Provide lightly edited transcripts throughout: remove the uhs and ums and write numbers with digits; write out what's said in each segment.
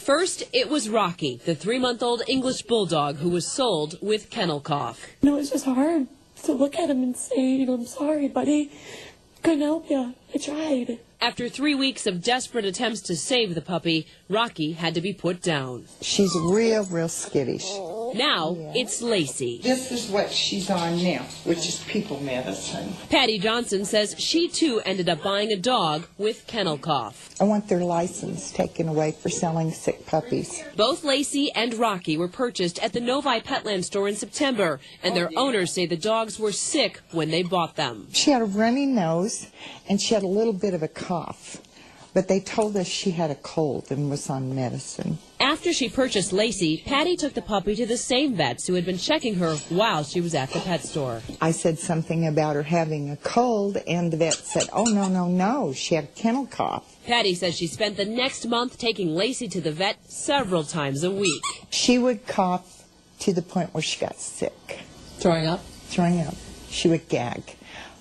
First, it was Rocky, the 3-month-old English bulldog who was sold with kennel cough. It's just hard to look at him and say, I'm sorry, buddy. Couldn't help you. I tried. After 3 weeks of desperate attempts to save the puppy, Rocky had to be put down. She's real skittish. Now, it's Lacey. This is what she's on now, which is people medicine. Patty Johnson says she too ended up buying a dog with kennel cough. I want their license taken away for selling sick puppies. Both Lacey and Rocky were purchased at the Novi Petland store in September, and their owners say the dogs were sick when they bought them. She had a runny nose, and she had a little bit of a cough, but they told us she had a cold and was on medicine. After she purchased Lacey, Patty took the puppy to the same vets who had been checking her while she was at the pet store. I said something about her having a cold, and the vet said, oh, no, she had kennel cough. Patty says she spent the next month taking Lacey to the vet several times a week. She would cough to the point where she got sick. Throwing up? Throwing up. She would gag.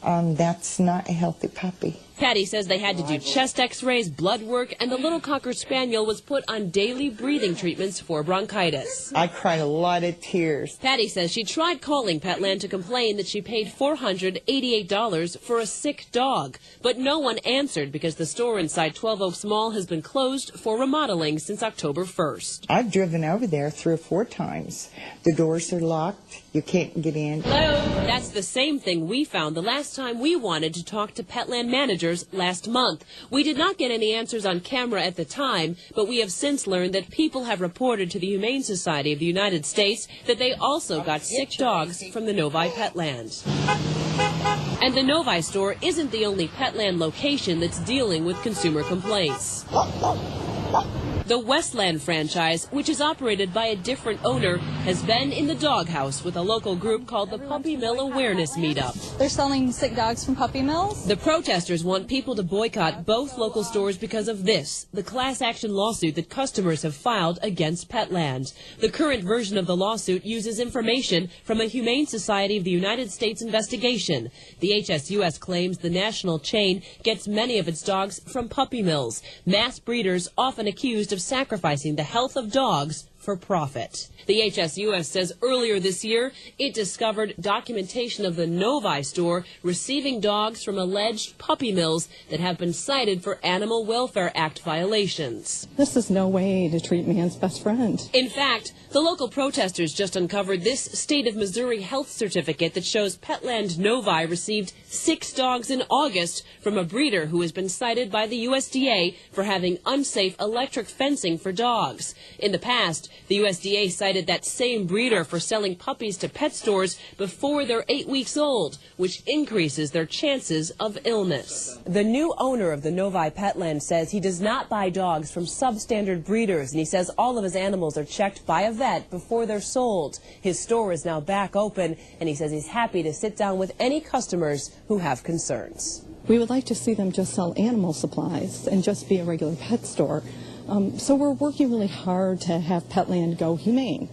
That's not a healthy puppy. Patty says they had to do chest x-rays, blood work, and the little Cocker Spaniel was put on daily breathing treatments for bronchitis. I cried a lot of tears. Patty says she tried calling Petland to complain that she paid $488 for a sick dog, but no one answered because the store inside 12 Oaks Mall has been closed for remodeling since October 1st. I've driven over there 3 or 4 times. The doors are locked. You can't get in. Hello. That's the same thing we found the last time we wanted to talk to Petland managers last month. We did not get any answers on camera at the time, but we have since learned that people have reported to the Humane Society of the United States that they also got sick dogs from the Novi Petland. And the Novi store isn't the only Petland location that's dealing with consumer complaints. The Westland franchise, which is operated by a different owner, has been in the doghouse with a local group called the Puppy Mill Awareness Meetup. They're selling sick dogs from puppy mills? The protesters want people to boycott both local stores because of this, the class action lawsuit that customers have filed against Petland. The current version of the lawsuit uses information from a Humane Society of the United States investigation. The HSUS claims the national chain gets many of its dogs from puppy mills, mass breeders often accused of sacrificing the health of dogs for profit. The HSUS says earlier this year it discovered documentation of the Novi store receiving dogs from alleged puppy mills that have been cited for Animal Welfare Act violations. This is no way to treat man's best friend. In fact, the local protesters just uncovered this state of Missouri health certificate that shows Petland Novi received 6 dogs in August from a breeder who has been cited by the USDA for having unsafe electric fencing for dogs. In the past, the USDA cited that same breeder for selling puppies to pet stores before they're 8 weeks old, which increases their chances of illness. The new owner of the Novi Petland says he does not buy dogs from substandard breeders, and he says all of his animals are checked by a vet before they're sold. His store is now back open, and he says he's happy to sit down with any customers who have concerns. We would like to see them just sell animal supplies and just be a regular pet store. So we're working really hard to have Petland go humane.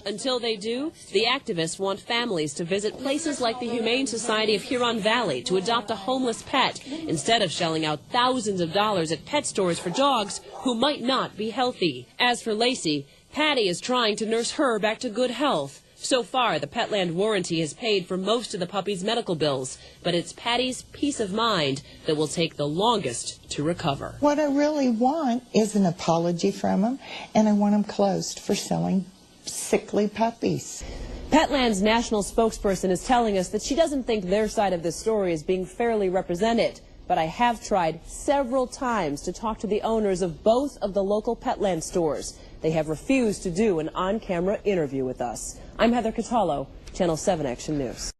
Until they do, the activists want families to visit places like the Humane Society of Huron Valley to adopt a homeless pet instead of shelling out thousands of dollars at pet stores for dogs who might not be healthy. As for Lacey, Patty is trying to nurse her back to good health. So far, the Petland warranty has paid for most of the puppy's medical bills, but it's Patty's peace of mind that will take the longest to recover. What I really want is an apology from them, and I want them closed for selling sickly puppies. Petland's national spokesperson is telling us that she doesn't think their side of the story is being fairly represented. But I have tried several times to talk to the owners of both of the local Petland stores. They have refused to do an on-camera interview with us. I'm Heather Catallo, Channel 7 Action News.